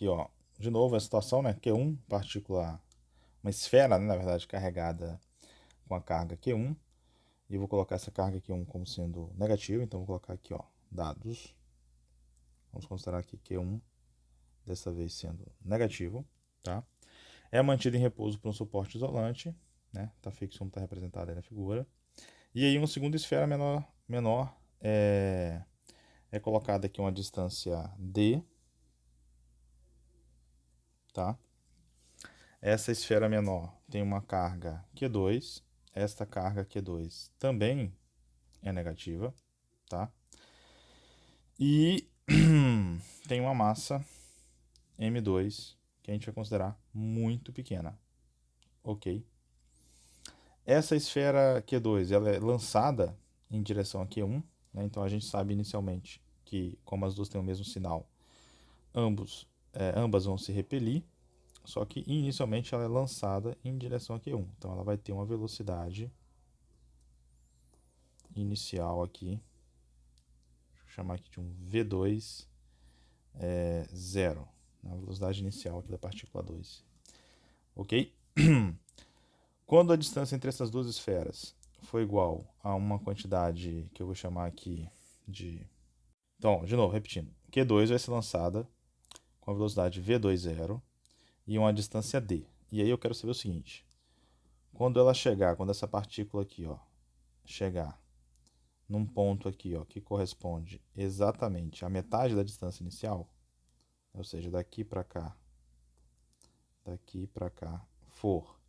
aqui, ó, de novo a situação, né? Q1, partícula, uma esfera, né, na verdade, carregada com a carga Q1. E eu vou colocar essa carga Q1 como sendo negativa, então vou colocar aqui, ó, dados. Vamos considerar aqui Q1, dessa vez sendo negativo, tá? É mantido em repouso por um suporte isolante, né? Tá fixo como está representado aí na figura. E aí uma segunda esfera menor é colocada aqui uma distância D, tá? Essa esfera menor tem uma carga Q2, esta carga Q2 também é negativa, tá? E tem uma massa M2 que a gente vai considerar muito pequena, ok? Essa esfera Q2 ela é lançada em direção a Q1, né? Então a gente sabe inicialmente que, como as duas têm o mesmo sinal, ambas vão se repelir, só que inicialmente ela é lançada em direção a Q1. Então ela vai ter uma velocidade inicial aqui, deixa eu chamar aqui de um V2 zero, a velocidade inicial aqui da partícula 2, ok? Quando a distância entre essas duas esferas for igual a uma quantidade que eu vou chamar aqui de... Então, de novo, repetindo. Q2 vai ser lançada com a velocidade V20 e uma distância d. E aí eu quero saber o seguinte. Quando essa partícula aqui, ó, chegar num ponto aqui, ó, que corresponde exatamente à metade da distância inicial, ou seja, daqui para cá, for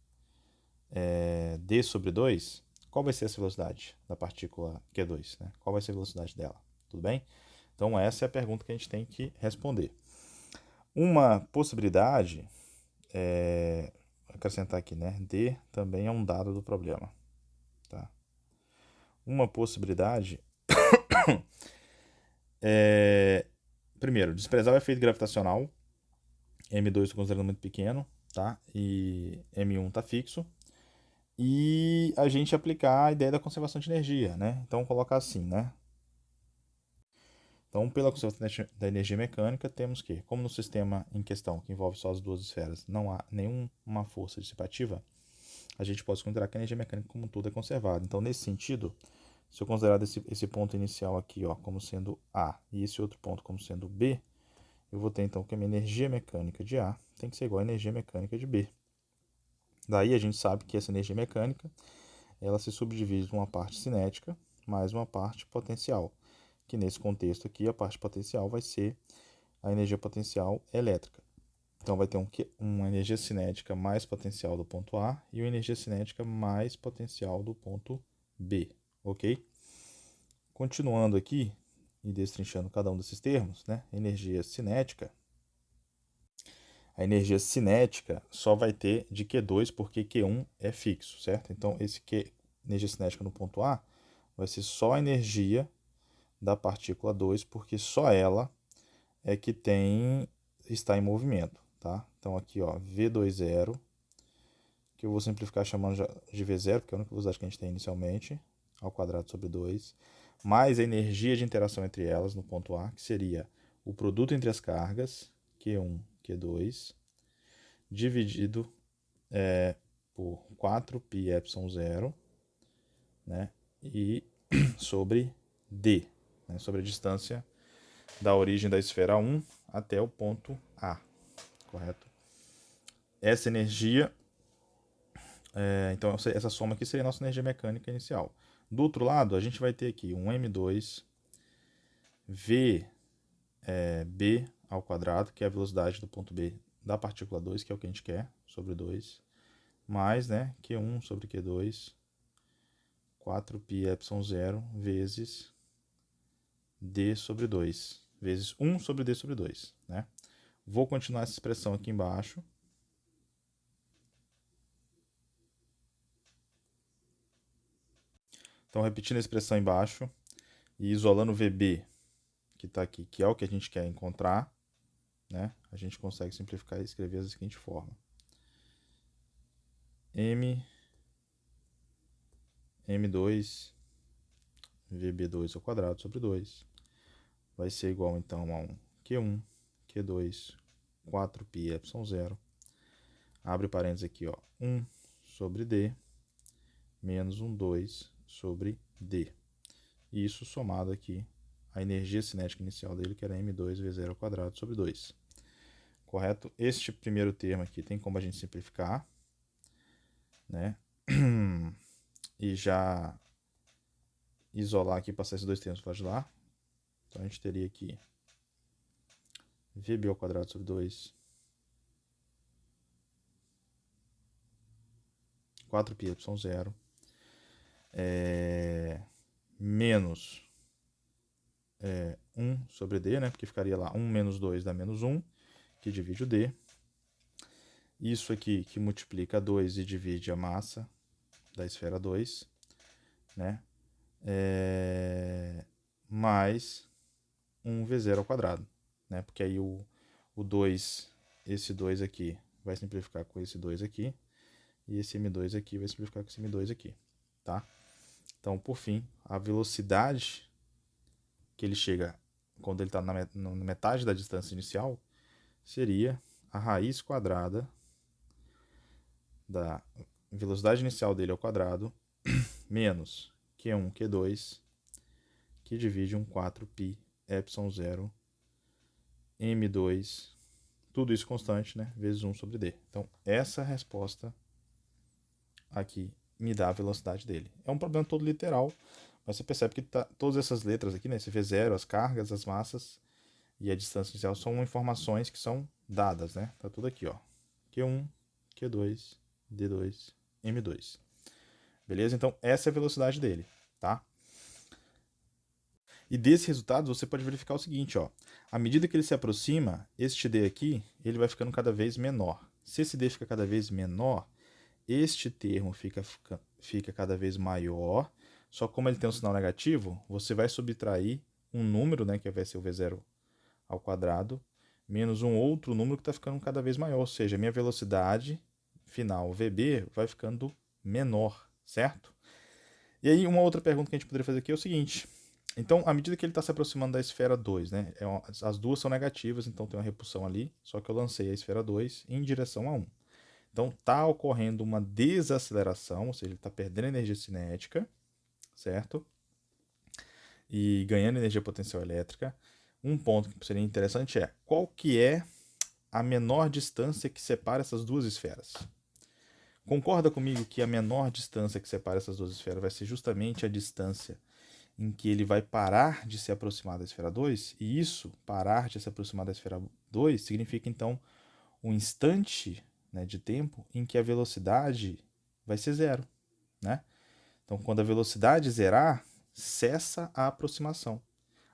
d sobre 2, qual vai ser essa velocidade da partícula Q2, né? Qual vai ser a velocidade dela? Tudo bem? Então essa é a pergunta que a gente tem que responder. Uma possibilidade é acrescentar aqui, né? D também é um dado do problema, tá? Uma possibilidade é, primeiro, desprezar o efeito gravitacional. M2 estou considerando muito pequeno, tá? E M1 está fixo. E a gente aplicar a ideia da conservação de energia, né? Então, colocar assim, né? Então, pela conservação da energia mecânica, temos que, como no sistema em questão, que envolve só as duas esferas, não há nenhuma força dissipativa, a gente pode considerar que a energia mecânica como um todo é conservada. Então, nesse sentido, se eu considerar esse ponto inicial aqui, ó, como sendo A e esse outro ponto como sendo B, eu vou ter então que a minha energia mecânica de A tem que ser igual à energia mecânica de B. Daí a gente sabe que essa energia mecânica ela se subdivide em uma parte cinética mais uma parte potencial, que nesse contexto aqui a parte potencial vai ser a energia potencial elétrica. Então vai ter uma energia cinética mais potencial do ponto A e uma energia cinética mais potencial do ponto B, ok? Continuando aqui e destrinchando cada um desses termos, né? A energia cinética só vai ter de Q2 porque Q1 é fixo, certo? Então energia cinética no ponto A vai ser só a energia da partícula 2, porque só ela é que está em movimento, tá? Então aqui, ó, V20, que eu vou simplificar chamando de V0, porque é a única velocidade que a gente tem inicialmente, ao quadrado sobre 2, mais a energia de interação entre elas no ponto A, que seria o produto entre as cargas, Q1, Q2, dividido por 4πε0, né? E sobre D, né? Sobre a distância da origem da esfera 1 até o ponto A, correto? Essa energia, então essa soma aqui seria a nossa energia mecânica inicial. Do outro lado, a gente vai ter aqui um M2 V B ao quadrado, que é a velocidade do ponto B da partícula 2, que é o que a gente quer, sobre 2, mais, né, Q1 sobre Q2, 4πε0 vezes D sobre 2, vezes 1 sobre D sobre 2, né? Vou continuar essa expressão aqui embaixo. Então, repetindo a expressão embaixo e isolando o VB, que está aqui, que é o que a gente quer encontrar, né? A gente consegue simplificar e escrever da seguinte forma. M2 VB2 ao quadrado sobre 2 vai ser igual, então, a um Q1, Q2, 4πε0, abre parênteses aqui, ó, 1 sobre d, menos 2 sobre d. E isso somado aqui a energia cinética inicial dele, que era m2v0² sobre 2. Correto? Este primeiro termo aqui tem como a gente simplificar, né? E já isolar aqui, passar esses dois termos para de lá. Então a gente teria aqui vb² sobre 2, 4πε0, menos 1 sobre d, né? Porque ficaria lá 1 menos 2 dá menos 1, que divide o d. Isso aqui que multiplica 2 e divide a massa da esfera 2, né? Mais 1v0², né? Porque aí o 2, esse 2 aqui vai simplificar com esse 2 aqui, e esse m2 aqui vai simplificar com esse m2 aqui, tá? Então, por fim, a velocidade que ele chega quando ele está na metade da distância inicial seria a raiz quadrada da velocidade inicial dele ao quadrado menos Q1, Q2, que divide 4πε0 m2, tudo isso constante, né, vezes 1 sobre d. Então, essa resposta aqui me dá a velocidade dele. É um problema todo literal, mas você percebe que todas essas letras aqui, né, esse V0, as cargas, as massas e a distância inicial são informações que são dadas, né? Tá tudo aqui, ó. Q1, Q2, D2, M2. Beleza? Então, essa é a velocidade dele, tá? E desses resultados, você pode verificar o seguinte, ó. À medida que ele se aproxima, este D aqui, ele vai ficando cada vez menor. Se esse D fica cada vez menor, este termo fica cada vez maior, só que como ele tem um sinal negativo, você vai subtrair um número, né, que vai ser o V0², menos um outro número que está ficando cada vez maior, ou seja, a minha velocidade final, VB, vai ficando menor, certo? E aí uma outra pergunta que a gente poderia fazer aqui é o seguinte, então, à medida que ele está se aproximando da esfera 2, né, as duas são negativas, então tem uma repulsão ali, só que eu lancei a esfera 2 em direção a 1. Então, está ocorrendo uma desaceleração, ou seja, ele está perdendo energia cinética, certo? E ganhando energia potencial elétrica. Um ponto que seria interessante é qual que é a menor distância que separa essas duas esferas. Concorda comigo que a menor distância que separa essas duas esferas vai ser justamente a distância em que ele vai parar de se aproximar da esfera 2? E isso, parar de se aproximar da esfera 2, significa então um instante, né, de tempo em que a velocidade vai ser zero, né? Então, quando a velocidade zerar, cessa a aproximação.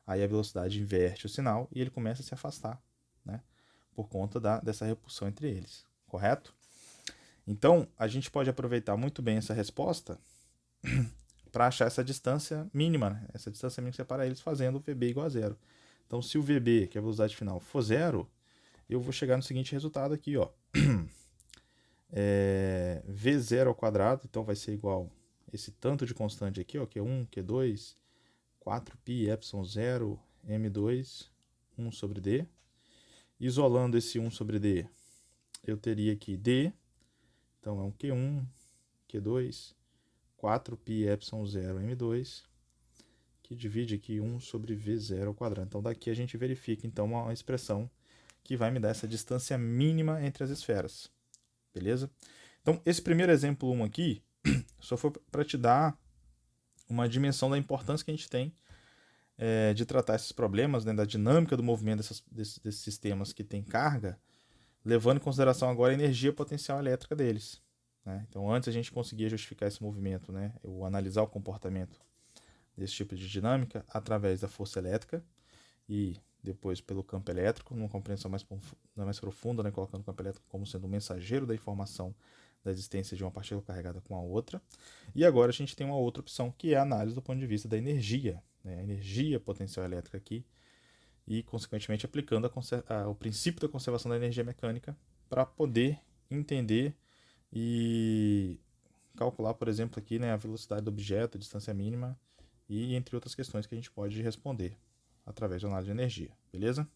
Aí a velocidade inverte o sinal e ele começa a se afastar, né? Por conta dessa repulsão entre eles, correto? Então, a gente pode aproveitar muito bem essa resposta para achar essa distância mínima, né? Essa distância mínima que separa eles, fazendo o VB igual a zero. Então, se o VB, que é a velocidade final, for zero, eu vou chegar no seguinte resultado aqui, ó. V0², então vai ser igual esse tanto de constante aqui, ó, Q1, Q2, 4πε0, M2, 1 sobre D. Isolando esse 1 sobre D, eu teria aqui D, então é um Q1, Q2, 4πε0, M2, que divide aqui 1 sobre V0². Então daqui a gente verifica então uma expressão que vai me dar essa distância mínima entre as esferas. Beleza? Então, esse primeiro exemplo 1 aqui só foi para te dar uma dimensão da importância que a gente tem de tratar esses problemas, né, da dinâmica do movimento desses sistemas que têm carga, levando em consideração agora a energia potencial elétrica deles, né? Então, antes a gente conseguia justificar esse movimento, né, ou analisar o comportamento desse tipo de dinâmica através da força elétrica e depois pelo campo elétrico, numa compreensão mais profunda, né, colocando o campo elétrico como sendo um mensageiro da informação da existência de uma partícula carregada com a outra. E agora a gente tem uma outra opção, que é a análise do ponto de vista da energia, né, a energia potencial elétrica aqui, e consequentemente aplicando o princípio da conservação da energia mecânica para poder entender e calcular, por exemplo, aqui, né, a velocidade do objeto, a distância mínima, e entre outras questões que a gente pode responder através de análise de energia, beleza?